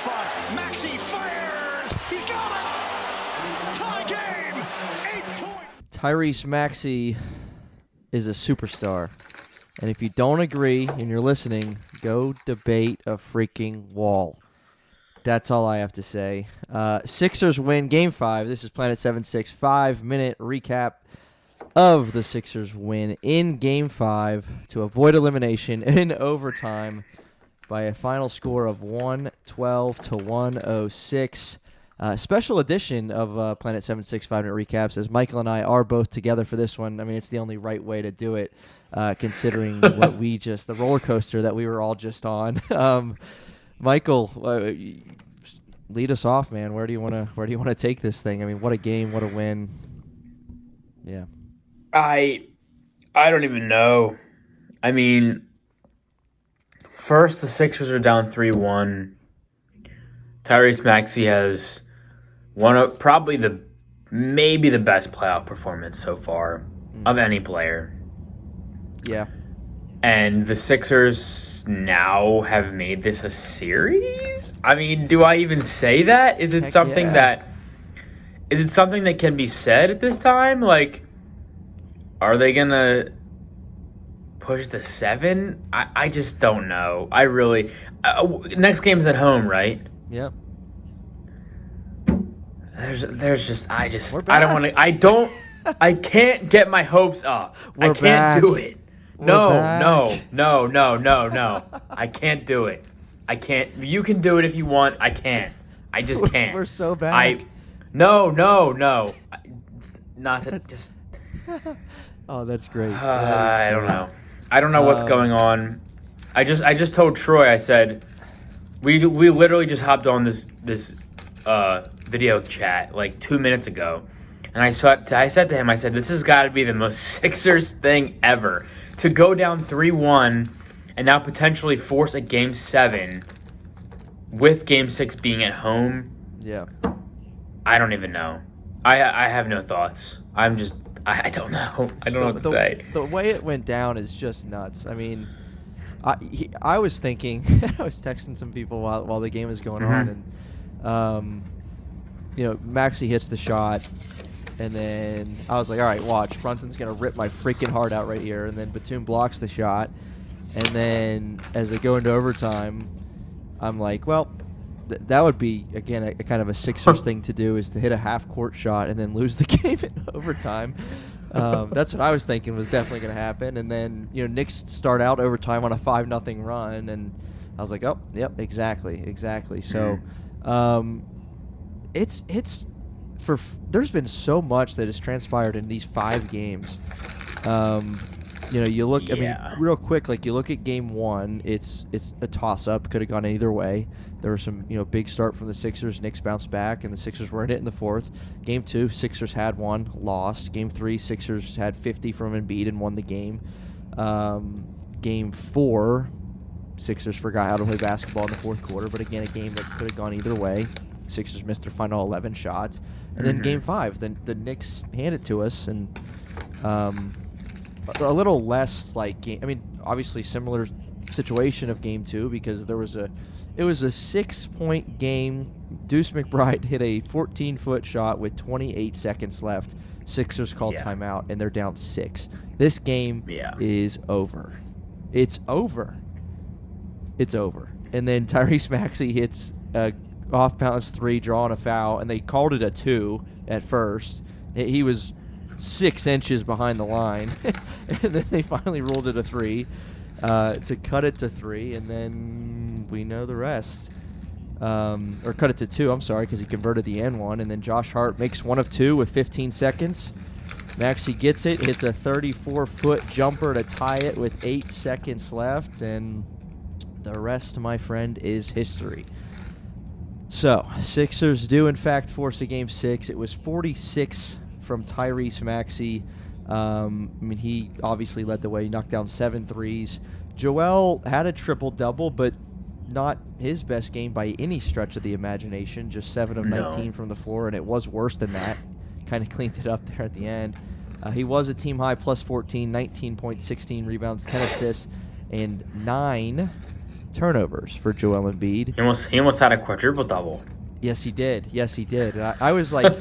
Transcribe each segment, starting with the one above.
5. Maxey fires. He's got it. Tie game. 8 points. Tyrese Maxey is a superstar. And if you don't agree and you're listening, go debate a freaking wall. That's all I have to say. Sixers win Game 5. This is Planet 76. 5-minute recap of the Sixers win in Game 5 to avoid elimination in overtime by a final score of 112 to 106. Special edition of Planet 76 5-minute recaps, as Michael and I are both together for this one. I mean, it's the only right way to do it, considering the roller coaster that we were all just on. Michael, lead us off, man. Where do you want to take this thing? I mean, what a game, what a win. Yeah. I don't even know. I mean, first the Sixers are down 3-1. Tyrese Maxey has maybe the best playoff performance so far of any player. Yeah. And the Sixers now have made this a series? I mean, do I even say that? Is it something that can be said at this time? Like, are they going to push to 7? I just don't know. I really next game's at home, right? Yep. There's just I don't want to I can't get my hopes up. I can't do it. No. I can't do it. I can't. You can do it if you want. I can't. I just can't. We're so bad. No. Not that. Just. Oh, that's great. I don't know. I don't know what's going on. I just told Troy. I said, we literally just hopped on this video chat like 2 minutes ago, and I said to him, I said, this has got to be the most Sixers thing ever. To go down 3-1 and now potentially force a Game 7 with Game 6 being at home. Yeah. I don't even know. I have no thoughts. I don't know. I don't know what to say. The way it went down is just nuts. I mean, I was thinking, I was texting some people while the game was going on, and Maxey hits the shot. And then I was like, all right, watch. Brunson's going to rip my freaking heart out right here. And then Batum blocks the shot. And then as they go into overtime, I'm like, well, that would be, again, a kind of a Sixers thing to do, is to hit a half-court shot and then lose the game in overtime. That's what I was thinking was definitely going to happen. And then, Knicks start out overtime on a 5-0 run. And I was like, oh, yep, exactly. So it's... there's been so much that has transpired in these 5 games. You look. I mean, real quick. Like, you look at Game 1. It's a toss-up. Could have gone either way. There was some big start from the Sixers. Knicks bounced back, and the Sixers were in it in the 4th. Game 2, Sixers had one, lost. Game 3, Sixers had 50 from Embiid and won the game. Game 4, Sixers forgot how to play basketball in the 4th quarter. But again, a game that could have gone either way. Sixers missed their final 11 shots. And then Game 5, the Knicks handed it to us, and a little less like game. I mean, obviously similar situation of Game 2, because it was a 6-point game. Deuce McBride hit a 14-foot shot with 28 seconds left. Sixers called timeout, and they're down 6. This game is over. It's over. And then Tyrese Maxey hits a off-balance 3, drawing a foul, and they called it a 2 at first. He was 6 inches behind the line, and then they finally ruled it a 3 to cut it to 3, and then we know the rest. Or cut it to 2, I'm sorry, because he converted the N1, and then Josh Hart makes 1 of 2 with 15 seconds. Maxey gets it, hits a 34-foot jumper to tie it with 8 seconds left, and the rest, my friend, is history. So, Sixers do, in fact, force a Game 6. It was 46 from Tyrese Maxey. He obviously led the way. He knocked down 7 threes. Joel had a triple-double, but not his best game by any stretch of the imagination. Just 7 of 19 from the floor, and it was worse than that. Kind of cleaned it up there at the end. He was a team-high plus 14, 19 points, 16 rebounds, 10 assists, and 9 turnovers for Joel Embiid. He almost had a quadruple double. Yes, he did. And I was like,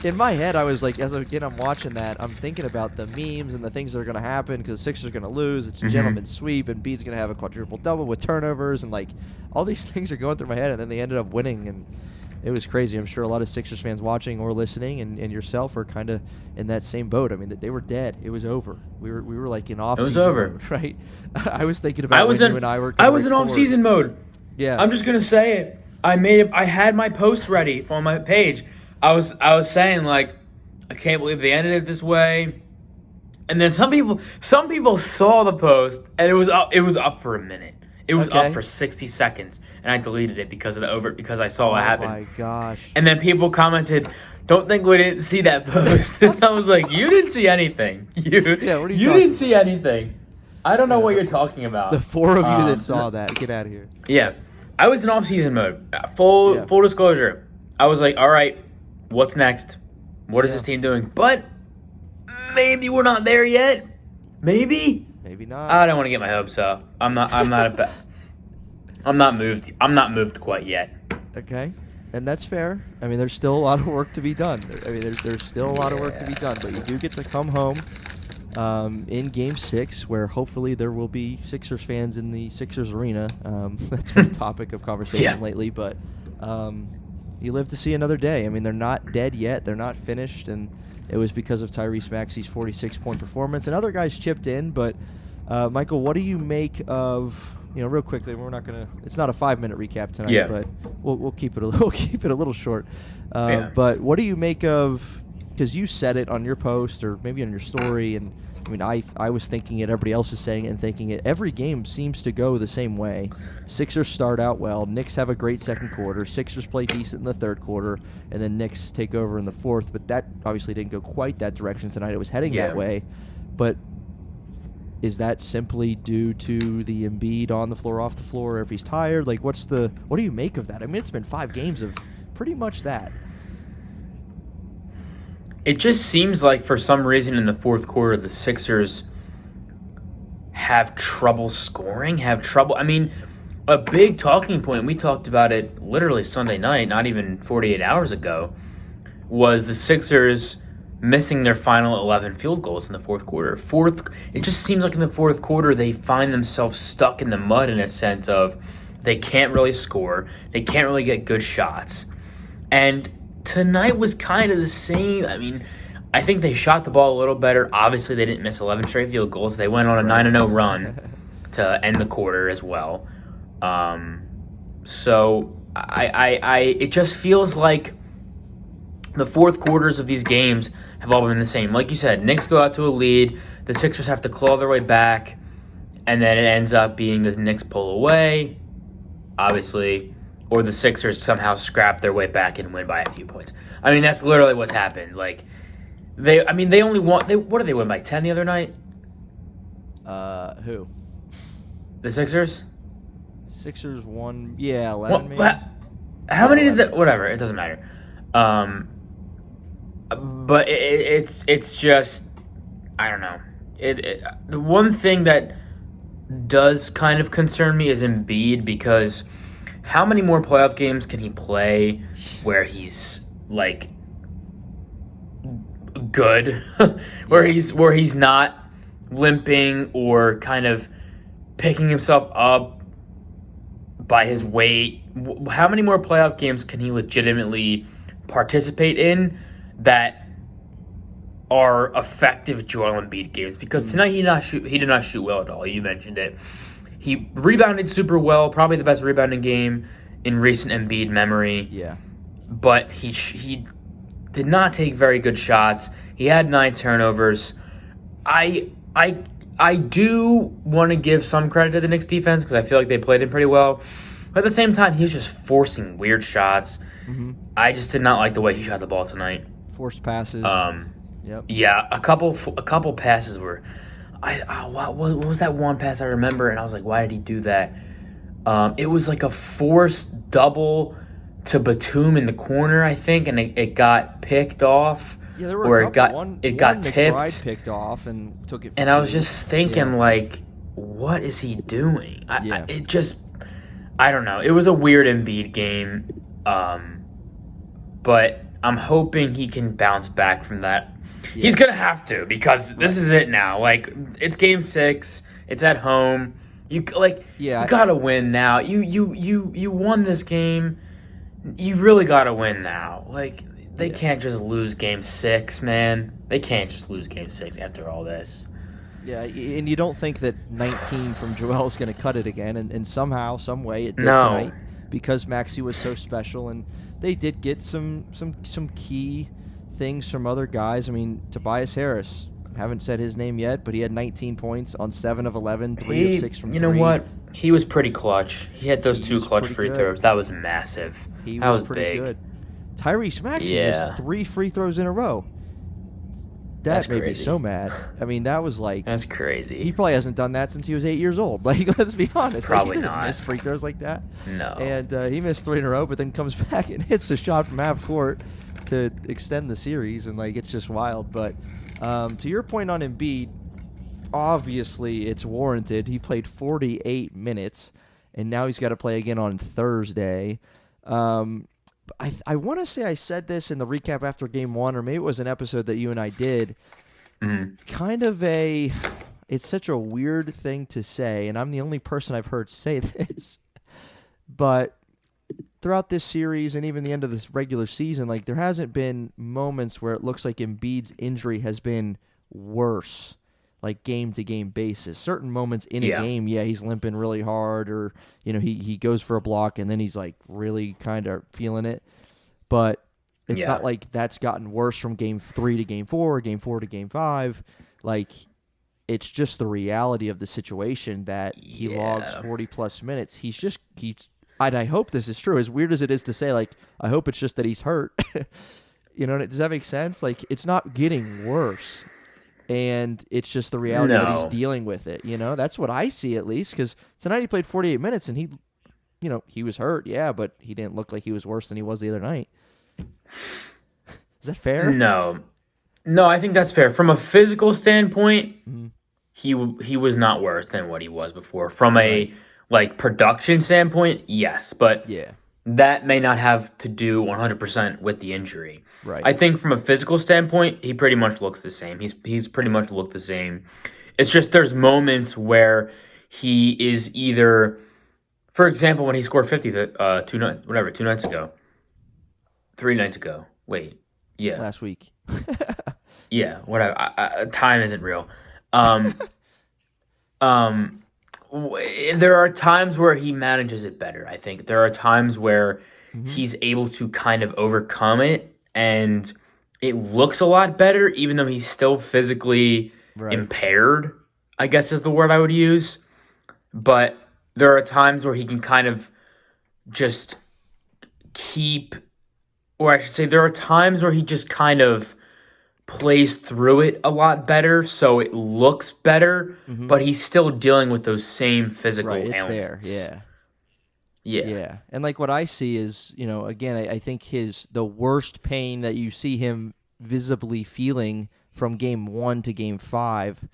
in my head, I was like, I'm watching that, I'm thinking about the memes and the things that are going to happen because the Sixers are going to lose. It's a gentleman's sweep, and Embiid's going to have a quadruple double with turnovers, and like all these things are going through my head, and then they ended up winning, and it was crazy. I'm sure a lot of Sixers fans watching or listening and yourself are kind of in that same boat. I mean, they were dead. It was over. We were like in off-season mode, right? I was thinking about when you and I were. I was in off-season mode. Yeah. I'm just gonna say it. I had my post ready on my page. I was saying like, I can't believe they ended it this way. And then some people saw the post and it was up for a minute. It was up for 60 seconds, and I deleted it because I saw what happened. Oh my gosh! And then people commented, "Don't think we didn't see that post." And I was like, "You didn't see anything. You didn't see anything. I don't know what you're talking about." The four of you that saw that, get out of here. Yeah, I was in off-season mode. Full disclosure. I was like, "All right, what's next? What is this team doing?" But maybe we're not there yet. Maybe not. I don't want to get my hopes up. I'm not moved. I'm not moved quite yet. Okay, and that's fair. I mean, there's still a lot of work to be done. I mean, there's still a lot of work to be done, but you do get to come home in Game 6, where hopefully there will be Sixers fans in the Sixers arena. That's been a topic of conversation lately, but you live to see another day. I mean, they're not dead yet. They're not finished, and it was because of Tyrese Maxey's 46-point performance. And other guys chipped in, but Michael, what do you make of, real quickly, it's not a 5-minute recap tonight, but we'll keep it a little short. But what do you make of, because you said it on your post or maybe on your story, and I mean, I was thinking it, everybody else is saying it and thinking it. Every game seems to go the same way. Sixers start out well. Knicks have a great second quarter. Sixers play decent in the third quarter, and then Knicks take over in the fourth. But that obviously didn't go quite that direction tonight. It was heading that way. But is that simply due to the Embiid on the floor, off the floor, or if he's tired? Like, what do you make of that? I mean, it's been 5 games of pretty much that. It just seems like for some reason in the fourth quarter, the Sixers have trouble scoring, I mean, a big talking point, we talked about it literally Sunday night, not even 48 hours ago, was the Sixers missing their final 11 field goals in the fourth quarter. It just seems like in the fourth quarter, they find themselves stuck in the mud in a sense of they can't really score, they can't really get good shots. And tonight was kind of the same. I mean, I think they shot the ball a little better. Obviously, they didn't miss 11 straight field goals. They went on a 9-0 run to end the quarter as well. So it just feels like the fourth quarters of these games have all been the same. Like you said, Knicks go out to a lead. The Sixers have to claw their way back, and then it ends up being the Knicks pull away, obviously, or the Sixers somehow scrap their way back and win by a few points. I mean, that's literally what's happened. Like, they only won. What did they win by 10 the other night? Who? The Sixers. Sixers won. Yeah, 11. Maybe. How many did that? Whatever. It doesn't matter. But it's just, I don't know. The one thing that does kind of concern me is Embiid, because how many more playoff games can he play where he's like good, where he's not limping or kind of picking himself up by his weight? How many more playoff games can he legitimately participate in that are effective Joel Embiid games? Because tonight he did not shoot well at all. You mentioned it. He rebounded super well, probably the best rebounding game in recent Embiid memory. Yeah. But he did not take very good shots. He had 9 turnovers. I do want to give some credit to the Knicks defense because I feel like they played him pretty well. But at the same time, he was just forcing weird shots. Mm-hmm. I just did not like the way he shot the ball tonight. Forced passes. Yep. Yeah, a couple passes were. What was that one pass I remember? And I was like, why did he do that? It was like a forced double to Batum in the corner, I think, and it got picked off. Yeah, there were a couple. It got tipped. McBride picked off and took it. And I was just thinking, like, what is he doing? Yeah. I don't know. It was a weird Embiid game, but I'm hoping he can bounce back from that. Yeah. He's gonna have to because this is it now. Like it's Game 6. It's at home. You gotta win now. You won this game. You really gotta win now. Like they can't just lose Game 6, man. They can't just lose Game 6 after all this. Yeah, and you don't think that 19 from Joel is going to cut it again, and somehow, some way, it did tonight because Maxey was so special, and they did get some key things from other guys. I mean, Tobias Harris, haven't said his name yet, but he had 19 points on 7 of 11, 3 of 6 from 3. You know what? He was pretty clutch. He had those 2 clutch free throws. That was massive. He was pretty big. good. Tyrese Maxey missed 3 free throws in a row. That made me so mad. I mean, that was like... That's crazy. He probably hasn't done that since he was 8 years old. Like, let's be honest. Probably he doesn't not. miss free throws like that. No. And he missed 3 in a row, but then comes back and hits a shot from half court to extend the series. And, like, it's just wild. But to your point on Embiid, obviously it's warranted. He played 48 minutes, and now he's got to play again on Thursday. I want to say I said this in the recap after Game 1, or maybe it was an episode that you and I did. Kind of it's such a weird thing to say, and I'm the only person I've heard say this. But throughout this series and even the end of this regular season, like there hasn't been moments where it looks like Embiid's injury has been worse, like game-to-game basis. Certain moments in a game, he's limping really hard, or he goes for a block and then he's like really kind of feeling it. But it's not like that's gotten worse from Game 3 to Game 4, Game 4 to Game 5. Like it's just the reality of the situation that he logs 40-plus minutes. And I hope this is true. As weird as it is to say, like I hope it's just that he's hurt. Does that make sense? Like it's not getting worse. And it's just the reality that he's dealing with it. That's what I see at least. Because tonight he played 48 minutes and he was hurt, but he didn't look like he was worse than he was the other night. Is that fair? No, I think that's fair. From a physical standpoint, he was not worse than what he was before. From a production standpoint, yes, but that may not have to do 100% with the injury. Right. I think from a physical standpoint, he pretty much looks the same. He's pretty much looked the same. It's just there's moments where he is either, for example, when he scored 50 2 nights ago. 3 nights ago. Wait. Yeah. Last week. Yeah, whatever. Time isn't real. There are times where he manages it better, I think. There are times where he's able to kind of overcome it, and it looks a lot better, even though he's still physically impaired, I guess is the word I would use. But there are times where he can kind of just there are times where he just kind of plays through it a lot better, so it looks better, but he's still dealing with those same physical ailments. It's there, yeah. And like what I see is, again, I think the worst pain that you see him visibly feeling from Game 1 to Game 5,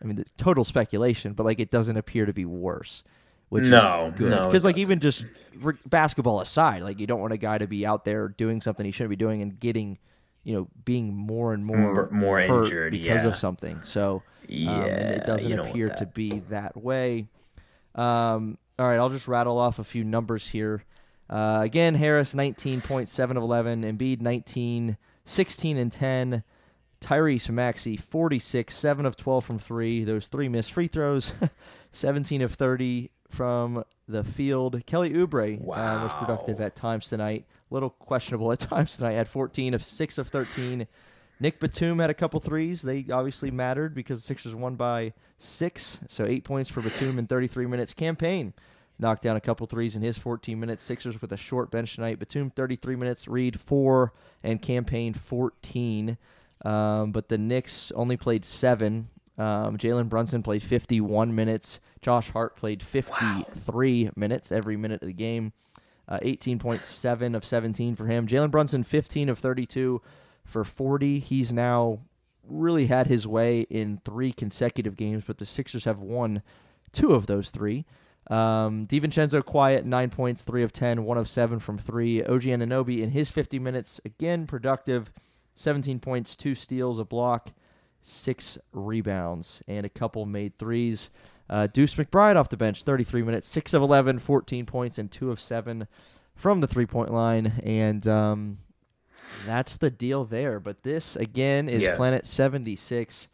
I mean, total speculation, but like it doesn't appear to be worse. Which is good. Because like even just basketball aside, like you don't want a guy to be out there doing something he shouldn't be doing and getting, being more and more hurt injured because of something. So and it doesn't appear to be that way. All right, I'll just rattle off a few numbers here. Again, Harris 19.7 of 11, Embiid 19, 16 and 10. Tyrese Maxey, 46, 7 of 12 from 3. Those 3 missed free throws, 17 of 30 from the field. Kelly Oubre was productive at times tonight. A little questionable at times tonight. Had 14 of 6 of 13. Nick Batum had a couple threes. They obviously mattered because the Sixers won by 6. So 8 points for Batum in 33 minutes. Campaign knocked down a couple threes in his 14 minutes. Sixers with a short bench tonight. Batum 33 minutes, Reed 4, and Campaign 14. But the Knicks only played 7. Jalen Brunson played 51 minutes. Josh Hart played 53 minutes, every minute of the game. 18.7 of 17 for him. Jalen Brunson, 15 of 32 for 40. He's now really had his way in 3 consecutive games, but the Sixers have won 2 of those 3. DiVincenzo quiet, 9 points, 3 of 10, 1 of 7 from 3. OG Anunoby in his 50 minutes, again productive, 17 points, 2 steals, a block, 6 rebounds, and a couple made threes. Deuce McBride off the bench, 33 minutes, 6 of 11, 14 points, and 2 of 7 from the three-point line. And that's the deal there. But this, again, is Planet 76,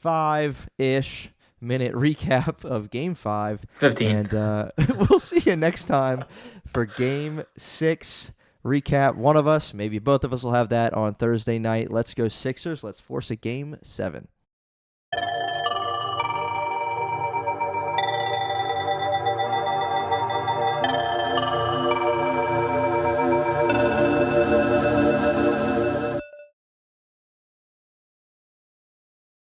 5-ish minute recap of Game 5. 15. And we'll see you next time for Game 6 recap. One of us, maybe both of us, will have that on Thursday night. Let's go Sixers. Let's force a Game 7.